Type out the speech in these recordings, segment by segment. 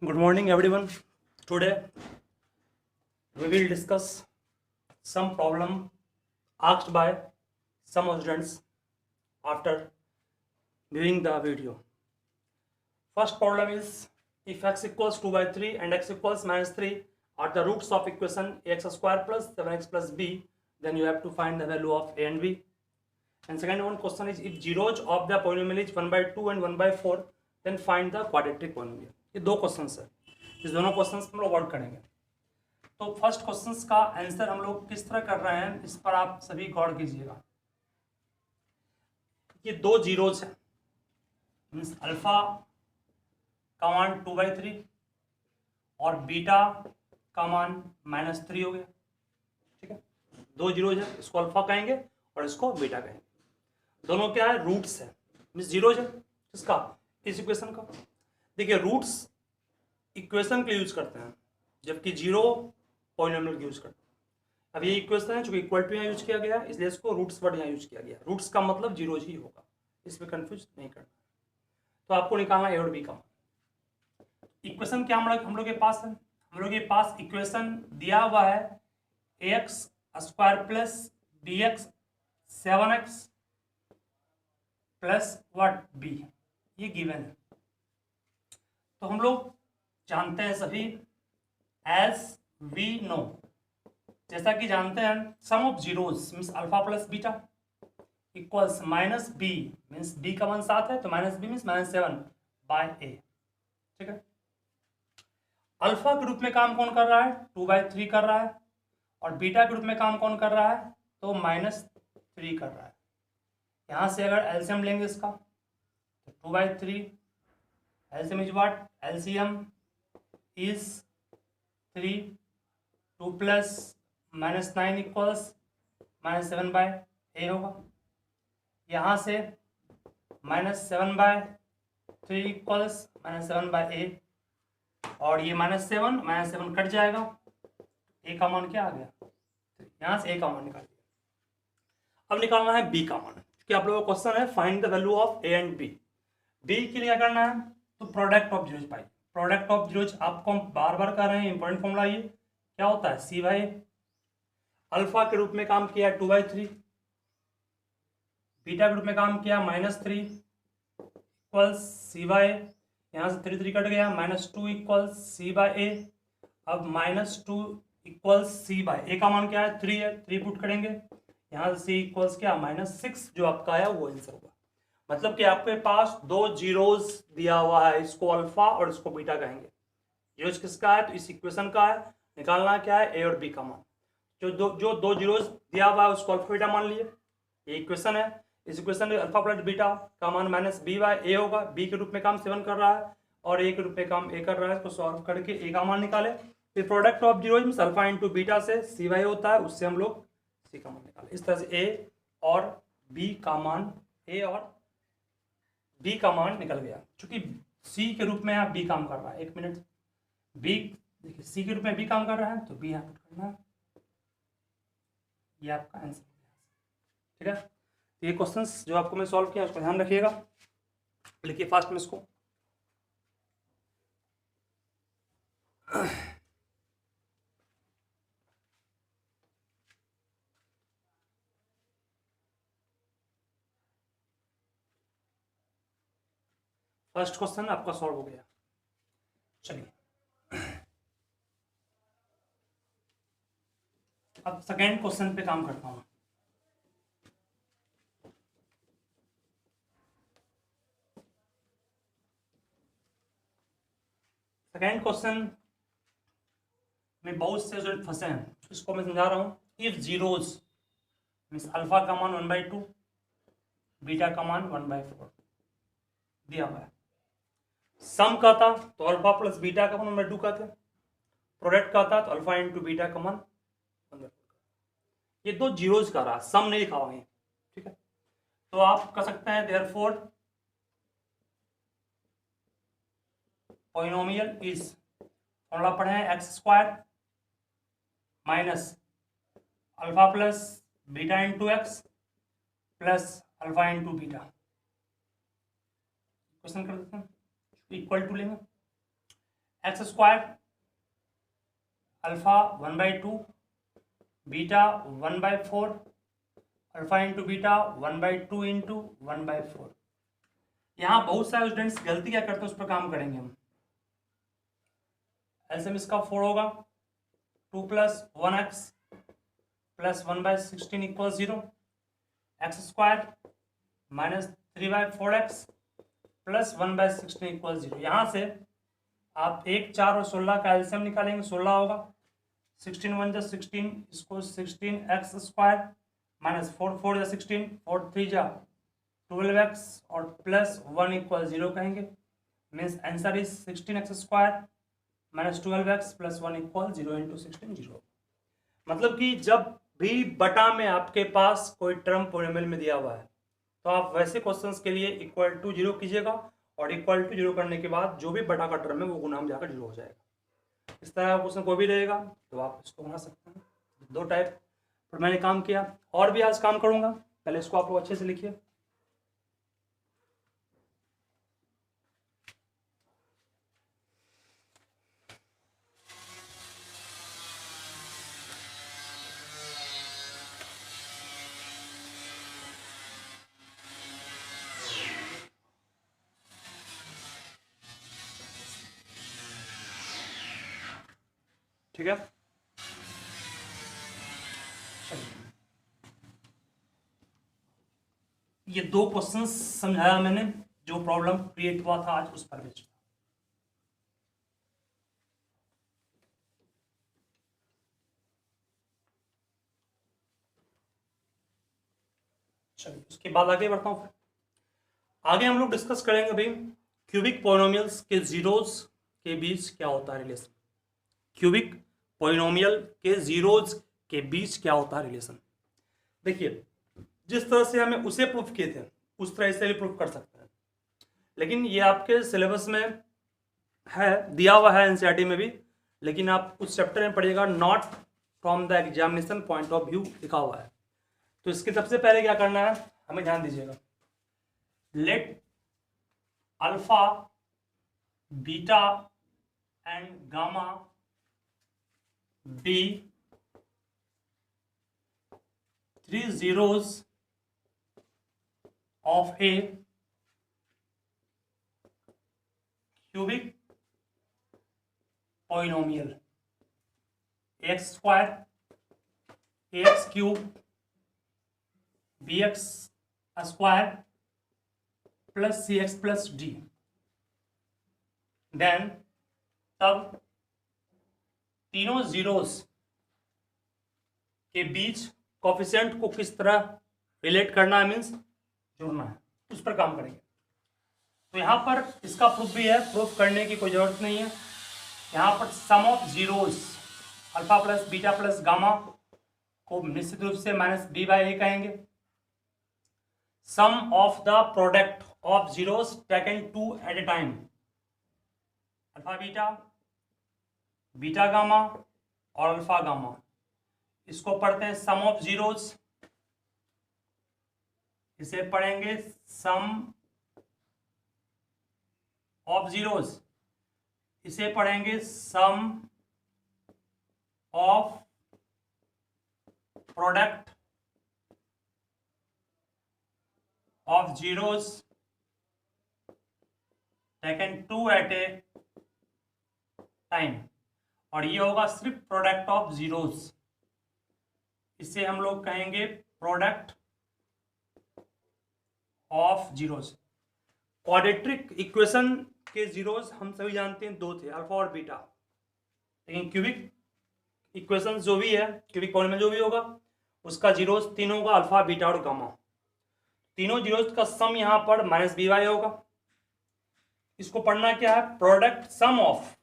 Good morning, everyone. Today we will discuss some problem asked by some students after viewing the video. First problem is if x equals 2 by 3 and x equals minus 3 are the roots of equation ax square plus 7x plus b, then you have to find the value of a and b. And second one question is if zeros of the polynomial is 1 by 2 and 1 by 4, then find the quadratic polynomial. ये दो questions है, इस दोनों questions हम लोग work करेंगे. तो first questions का आंसर हम लोग किस तरह कर रहे हैं, इस पर आप सभी गौर कीजिएगा. ये दो जीरोज है, मीन्स अल्फा का मान 2 by 3 और बीटा का मान -3 हो गया. ठीक है, दो जीरोज है, इसको अल्फा कहेंगे और इसको बीटा कहेंगे. दोनों क्या है, रूट्स है, मीन्स जीरोज है. किसका, इस इक्वेशन का. देखिए रूट्स इक्वेशन के यूज करते हैं, जबकि जीरो पॉलिनोमियल यूज करते हैं. अब ये इक्वेशन है, चूंकि इक्वल टू यहाँ यूज किया गया, इसलिए इसको रूट्स वर्ड यहाँ यूज किया गया. रूट्स का मतलब जीरो ही होगा, इसमें कंफ्यूज नहीं करना. तो आपको निकालना ए और बी का. इक्वेशन क्या हम लोग के पास है, हम लोग के पास इक्वेशन दिया हुआ है ax square plus bx 7x plus what b, ये गिवन है. तो हम लोग जानते हैं सभी, एज वी नो, जैसा कि जानते हैं sum of zeros means alpha plus beta equals minus B, means B का मान 7 है तो minus B means -7 by A. ठीक है, अल्फा के रूप में काम कौन कर रहा है, 2 by 3 कर रहा है, और बीटा के रूप में काम कौन कर रहा है, तो -3 कर रहा है. यहां से अगर एलसीएम लेंगे इसका तो 2 by 3 LCM is what? LCM is 3, 2 plus -9 equals -7 by a होगा. यहाँ से -7 by 3 equals -7 by a, और ये -7 कट जाएगा, a का मान क्या आ गया, यहाँ से a का मान निकाल दिया. अब निकालना है b का मान, क्योंकि आप लोगों का क्वेश्चन है find the value of a and b. b के लिए क्या करना है, तो product of zeros pi. Product of zeros आपको हम बार बार कर रहे हैं, इंपॉर्टेंट फॉर्मूला. ये क्या होता है, सी बाई अल्फा के रूप में काम किया 2 by 3, बीटा के रूप में काम किया -3 इक्वल्स सी बाई, यहाँ से 3 कट गया, -2 इक्वल्स सी बाई ए. अब -2 इक्वल्स सी बाई ए का मान क्या है, 3 है, 3 पुट करेंगे, यहाँ से सी इक्वल्स क्या -6, जो आपका आया वो आंसर होगा. मतलब कि आपके पास दो जीरोज दिया हुआ है, इसको अल्फा और इसको बीटा कहेंगे. जीरोज किसका है, तो इस इक्वेशन का है. निकालना क्या है, ए और बी का मान. जो दो जीरोज दिया हुआ है उसको अल्फा बीटा मान लिए, ये इक्वेशन है. इस इक्वेशन में अल्फा प्लस बीटा का मान -b बाय ए होगा. बी के रूप में काम 7 कर रहा है और ए के रूप में काम ए कर रहा है, इसको सॉल्व करके ए का मान निकाले. फिर प्रोडक्ट ऑफ जीरोज में अल्फा इंटू बीटा से सी बाई होता है, उससे हम लोग सी का मान निकाले. इस तरह से ए और बी का मान, ए और बी का मान निकल गया. चूंकि सी के रूप में यहाँ बी काम कर रहा है, एक मिनट, बी देखिए सी के रूप में बी काम कर रहा है तो बी यहाँ पुट करना है, ये आपका आंसर. ठीक है, तो ये क्वेश्चंस जो आपको मैं सॉल्व किया उसको ध्यान रखिएगा. लिखिए फास्ट में इसको. फर्स्ट क्वेश्चन आपका सॉल्व हो गया. चलिए अब सेकेंड क्वेश्चन पे काम करता हूं. सेकेंड क्वेश्चन में बहुत से जो फंसे हैं, इसको मैं समझा रहा हूं. इफ जीरोज मीन्स अल्फा का मान 1 by 2, बीटा का मान 1 by 4 दिया हुआ है. सम का था तो अल्फा प्लस बीटा का मान 1 by 2 का था. प्रोडक्ट का था तो अल्फा इंटू बीटा का मान 1 by 4. ये दो जीरोज का रहा, सम नहीं लिखा हुआ है. ठीक है, तो आप कर सकते हैं देयरफॉर पॉलिनोमियल इज, फॉर्मूला पढ़े हैं, x square minus alpha plus beta into x plus alpha into beta. Question कर देते हैं, इक्वल टू लेंगे x square alpha 1/2 beta 1/4 alpha into beta 1/2 into 1/4। यहाँ बहुत सारे स्टूडेंट्स गलती क्या करते हैं उस पर काम करेंगे हम। एलसीएम इसका 4 होगा, 2 + 1x + 1/16 = 0, एक्स स्क्वायर -3/4x + 1/16 = 0। यहाँ से आप 1, 4 और 16 का एलसीएम निकालेंगे, 16 होगा, 16 1 = 16, इसको 16x स्क्वायर -4 4 = 16, 4 3 = 12x और +1 = 0 कहेंगे। Means answer is 16x square -12x +1 = 0 × 16 0। मतलब कि जब भी बटा में आपके पास कोई टर्म पॉलिनोमियल में दिया हुआ है तो आप वैसे क्वेश्चंस के लिए = 0 कीजिएगा और = 0 करने के बाद जो भी बटा का टर्म है वो गुना में जाकर 0 हो जाएगा। इस तरह का क्वेश्चन कोई भी रहेगा तो आप इसको बना सकते हैं। 2 टाइप पर मैंने काम किया, और भी आज काम करूंगा, पहले इसको आप लोग अच्छे से लिखिए। ठीक है, ये 2 क्वेश्चंस समझाया मैंने जो प्रॉब्लम क्रिएट हुआ था आज उस पर बेस्ड। चलिए उसके बाद आगे बढ़ता हूँ। फिर आगे हम लोग डिस्कस करेंगे भाई क्यूबिक पॉलिनोमियल्स के जीरोस के बीच क्या होता है रिलेशन। क्यूबिक पॉलिनोमियल के जीरोस के बीच क्या होता है रिलेशन। देखिए जिस तरह से हमें उसे प्रूफ किए थे उस तरह से भी प्रूफ कर सकते हैं, लेकिन ये आपके सिलेबस में है, दिया हुआ है एनसीईआरटी में भी, लेकिन आप उस चैप्टर में पढ़िएगा, not from the examination point of view लिखा हुआ है। तो इसके सबसे पहले क्या करना है, हमें ध्यान दीजिएगा। Let alpha beta and gamma be 3 zeros of a cubic polynomial x square ax cube bx square plus cx plus d। Then तब तीनों जीरोस के बीच कोफिशिएंट को किस तरह रिलेट करना है, मीन्स जोड़ना है, उस पर काम करेंगे। तो यहाँ पर इसका प्रूफ भी है, प्रूफ करने की कोई जरूरत नहीं है। यहाँ पर sum of zeros alpha plus beta plus gamma को निश्चित रूप से -b/a कहेंगे। Sum of the product of zeros taken 2 at a time, alpha beta, beta gamma और अल्फा गामा, इसको पढ़ते हैं सम ऑफ जीरोस। इसे पढ़ेंगे सम ऑफ जीरोस, इसे पढ़ेंगे sum of product of zeros taken 2 at a time, और ये होगा सिर्फ प्रोडक्ट ऑफ जीरोस। इसे हम लोग कहेंगे product of zeros. Quadratic equation के जीरोस हम सभी जानते हैं 2 थे, अल्फा और बीटा, लेकिन क्यूबिक इक्वेशन जो भी है, क्यूबिक पॉलिनोमियल जो भी होगा उसका जीरोस 3 होगा, अल्फा बीटा और गामा। तीनों जीरोस का सम यहाँ पर -b/a होगा। इसको पढ़ना क्या है, product sum of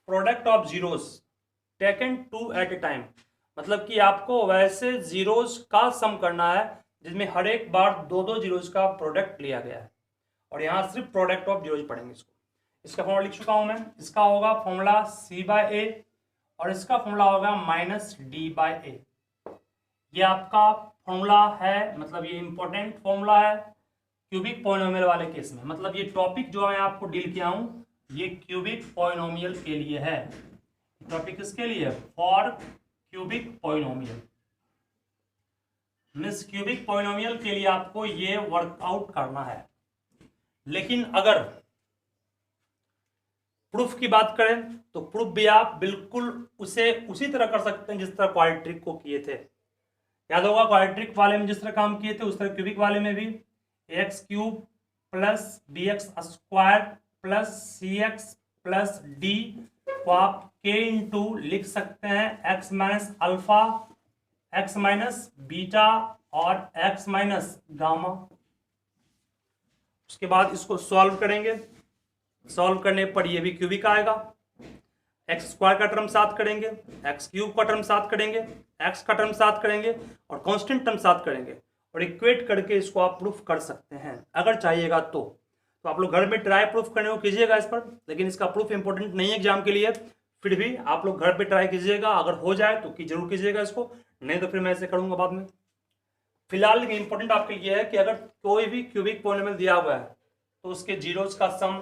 product of zeros taken 2 at a time, मतलब कि आपको वैसे जीरोस का सम करना है जिसमें हर एक बार 2 जीरोस का प्रोडक्ट लिया गया है, और यहाँ सिर्फ प्रोडक्ट ऑफ जीरोस पढ़ेंगे। इसका फॉर्मूला लिख चुका हूं मैं, इसका होगा फॉर्मूला c/a और इसका फॉर्मूला होगा -d/a। ये आपका फॉर्मूला है, मतलब ये इंपॉर्टेंट फॉर्मूला है क्यूबिक पॉलिनोमियल वाले केस में। मतलब ये टॉपिक जो मैं आपको डील किया हूँ ये क्यूबिक पॉलिनोमियल के लिए है। टॉपिक किसके लिए? For cubic polynomial. Means cubic polynomial के लिए आपको ये वर्कआउट करना है। लेकिन अगर प्रूफ की बात करें तो प्रूफ भी आप बिल्कुल उसे उसी तरह कर सकते हैं जिस तरह क्वाड्रेटिक को किए थे। याद होगा क्वाड्रेटिक वाले में जिस तरह काम किए थे उस तरह क्यूबिक वाले में भी X cube plus D X square plus C X plus D को आप के इंटू लिख सकते हैं X minus alpha, X minus beta और एक्स माइनस गामा। उसके बाद इसको सॉल्व करेंगे। सॉल्व करने पर ये भी क्यूबिक आएगा। एक्स स्क्वायर का टर्म साथ करेंगे, एक्स क्यूब का टर्म साथ करेंगे, एक्स का टर्म साथ करेंगे और कांस्टेंट टर्म साथ करेंगे और इक्वेट करके इसको आप प्रूफ कर सकते हैं अगर चाहिएगा तो आप लोग घर में ट्राई प्रूफ करने को कीजिएगा इस पर। लेकिन इसका प्रूफ इंपॉर्टेंट नहीं है एग्जाम के लिए, फिर भी आप लोग घर पे ट्राई कीजिएगा। अगर हो जाए तो जरूर कीजिएगा इसको, नहीं तो फिर मैं ऐसे करूंगा बाद में। फिलहाल इंपॉर्टेंट आपके लिए है कि अगर कोई भी क्यूबिक पॉलिनोमियल दिया हुआ है तो उसके जीरोज का सम,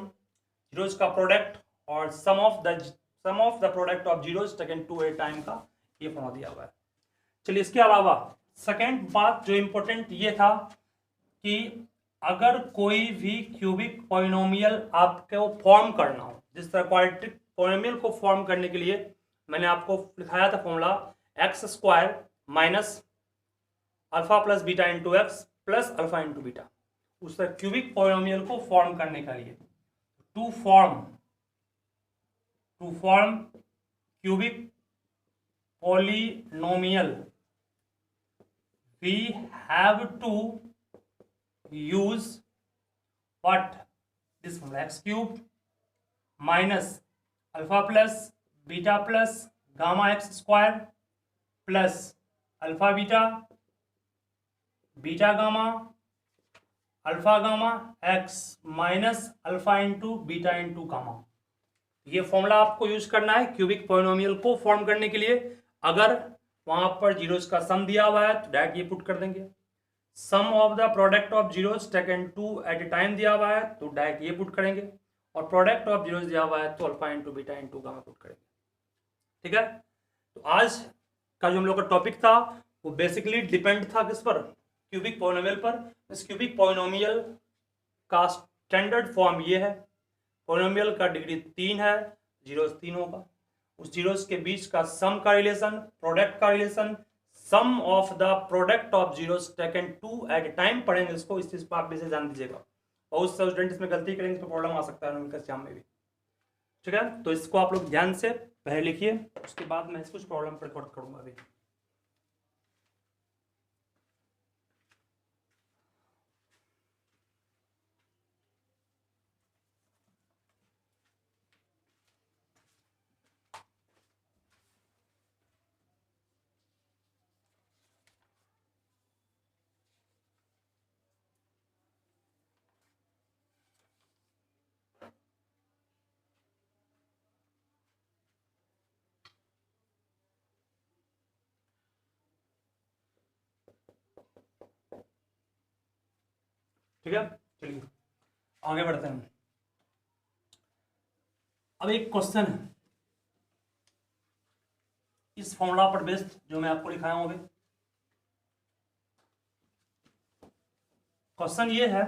जीरोज का प्रोडक्ट और sum of the product of zeros taken two a time का ये फॉर्मूला दिया हुआ है। चलिए इसके अलावा सेकेंड बात जो इंपॉर्टेंट ये था कि अगर कोई भी क्यूबिक पॉलिनोमियल आपको फॉर्म करना हो, जिस तरह क्वाड्रेटिक पॉलिनोमियल को फॉर्म करने के लिए मैंने आपको लिखाया था formula x square minus alpha plus beta into x plus alpha into beta, उस तरह क्यूबिक पॉलिनोमियल को फॉर्म करने के लिए to form cubic polynomial we have to use what? This formula x cube minus alpha plus beta plus gamma x square plus alpha beta beta gamma alpha gamma x minus alpha into beta into gamma। ये formula आपको use करना है cubic polynomial को form करने के लिए। अगर वहां पर जीरोस का सम दिया हुआ है तो डायरेक्ट ये पुट कर देंगे। Sum of the product of zeros taken two at a time दिया हुआ है तो डायरेक्ट ये पुट करेंगे और प्रोडक्ट ऑफ जीरोस दिया हुआ है तो alpha into beta into gamma put करेंगे। ठीक है, तो आज का जो हम लोग का टॉपिक था वो बेसिकली डिपेंड था किस पर? क्यूबिक पॉलिनोमियल पर। इस क्यूबिक पॉलिनोमियल का स्टैंडर्ड फॉर्म ये है। पॉलिनोमियल का डिग्री 3 है, जीरोस 3 होगा। उस जीरोस के बीच का सम का रिलेशन, प्रोडक्ट का relation, sum of the product of zeros taken two at a time पढ़ेंगे इसको। इस चीज पर आप बेसिक जान दीजिएगा। बहुत से स्टूडेंट इसमें गलती करेंगे, इसमें प्रॉब्लम आ सकता है उनके एग्जाम में भी। ठीक है, तो इसको आप लोग ध्यान से पहले लिखिए, उसके बाद मैं कुछ प्रॉब्लम पर रिकॉर्ड करूंगा अभी। ठीक है, चलिए आगे बढ़ते हैं। अब एक क्वेश्चन है इस फॉर्मूला पर बेस्ड जो मैं आपको लिखाया हूं अभी। क्वेश्चन ये है,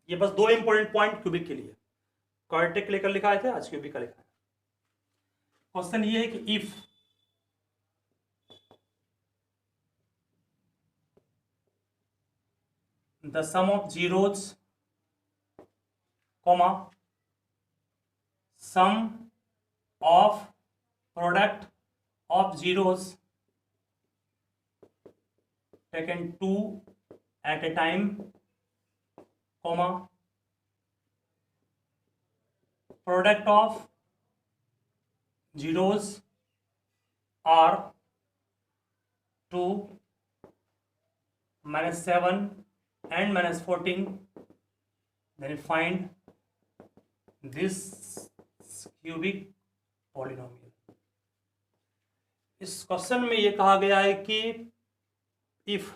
ये बस दो इंपॉर्टेंट पॉइंट क्यूबिक के लिए, क्वाड्रेटिक लेकर लिखाए थे, आज क्यूबिक का लिखा है। क्वेश्चन ये है कि if the sum of zeros comma sum of product of zeros taken two at a time comma product of zeros are 2 minus 7 and minus 14, then find this cubic polynomial। इस question में ये कहा गया है कि if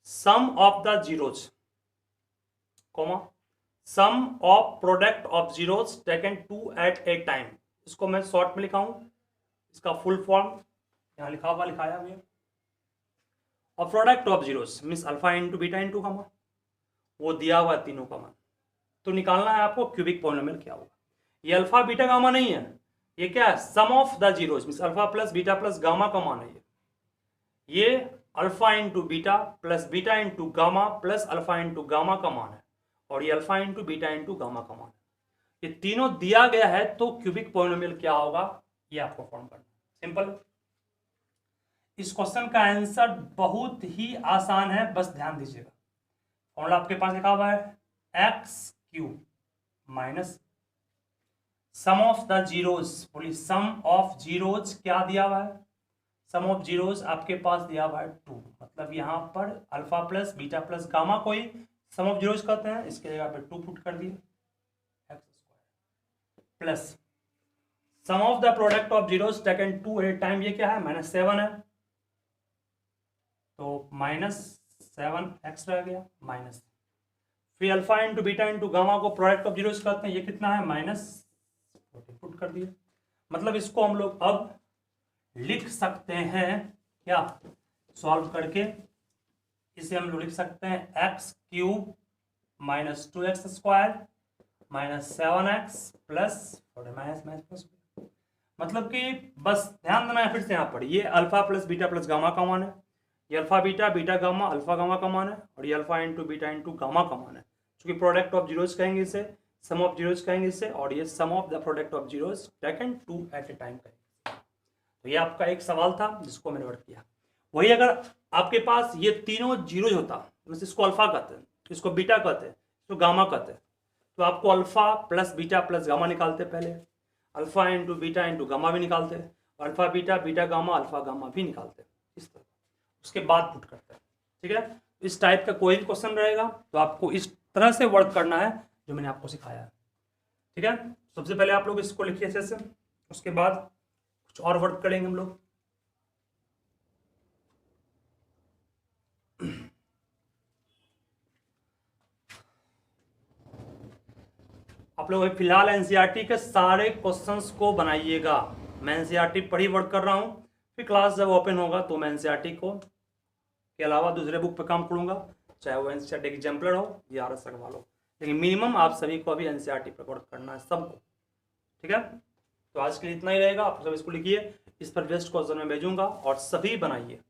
sum of the zeros comma sum of product of zeros taken two at a time. इसको मैं short में लिखाऊं, इसका फुल फॉर्म यहाँ लिखा हुआ लिखाया हुआ। और product of zeros means alpha into beta into gamma, वो दिया हुआ है तीनों का मान। तो निकालना है आपको क्यूबिक पॉलिनोमियल क्या होगा। ये अल्फा बीटा गामा नहीं है, ये क्या है, sum of the zeros means alpha plus beta plus gamma का मान है ये alpha into beta plus beta into gamma plus alpha into gamma का मान है, और ये alpha into beta into gamma का मान है। ये तीनों दिया गया है, तो क्यूबिक पॉलिनोमियल क्या होगा ये आपको फॉर्म करना सिंपल। इस क्वेश्चन का आंसर बहुत ही आसान है, बस ध्यान दीजिएगा। फॉर्मूला आपके पास लिखा हुआ है x cube minus sum of the zeros, बोलिए सम ऑफ जीरोज क्या दिया हुआ है, सम ऑफ जीरोज आपके पास दिया हुआ है 2, मतलब यहाँ पर alpha plus beta plus gamma को ही सम ऑफ जीरोज कहते हैं, इसके जगह पे 2 पुट कर दिए x square plus sum of the product of zeros taken two at time, ये क्या है -7 है, तो -7x रह गया माइनस, फिर alpha into beta into gamma को प्रोडक्ट ऑफ जीरोज कहते हैं, ये कितना है -40 पुट कर दिए। मतलब इसको हम लोग अब लिख सकते हैं क्या, सॉल्व करके इसे हम लोग लिख सकते हैं x cube minus 2x square minus 7x plus minus, मतलब कि बस ध्यान देना है फिर से यहाँ पर, ये alpha plus beta plus gamma का मान है, ये alpha beta beta gamma alpha gamma का मान है, और ये alpha into beta into gamma का मान है, क्योंकि प्रोडक्ट ऑफ जीरोज कहेंगे इसे, सम ऑफ जीरोज कहेंगे इसे, और ये sum of the product of zeros taken two at a time कहेंगे। तो ये आपका एक सवाल था जिसको मैंने वर्क किया। वही अगर आपके पास ये तीनों जीरोज होता, इसको अल्फा कहते हैं, इसको बीटा कहते हैं, इसको गामा कहते हैं, तो आपको alpha plus beta plus gamma निकालते, पहले alpha into beta into gamma भी निकालते, alpha beta beta gamma alpha gamma भी निकालते, इस तरह उसके बाद पुट करते हैं। ठीक है, इस टाइप का कोई भी क्वेश्चन रहेगा तो आपको इस तरह से वर्क करना है जो मैंने आपको सिखाया है। ठीक है, सबसे पहले आप लोग इसको लिखिए अच्छे से, उसके बाद कुछ और वर्क करेंगे हम लोग। आप लोग फिलहाल एनसीईआरटी के सारे क्वेश्चंस को बनाइएगा। मैं एनसीईआरटी पर ही वर्क कर रहा हूँ, फिर क्लास जब ओपन होगा तो मैं एनसीईआरटी को के अलावा दूसरे बुक पे काम करूँगा, चाहे वो एनसीईआरटी एग्जाम्पलर हो या आरएस अग्रवाल हो, लेकिन मिनिमम आप सभी को अभी एनसीईआरटी पर वर्क करना है सबको। ठीक है, तो आज के लिए इतना ही रहेगा। आप सब इसको लिखिए, इस पर बेस्ट क्वेश्चन में भेजूंगा और सभी बनाइए।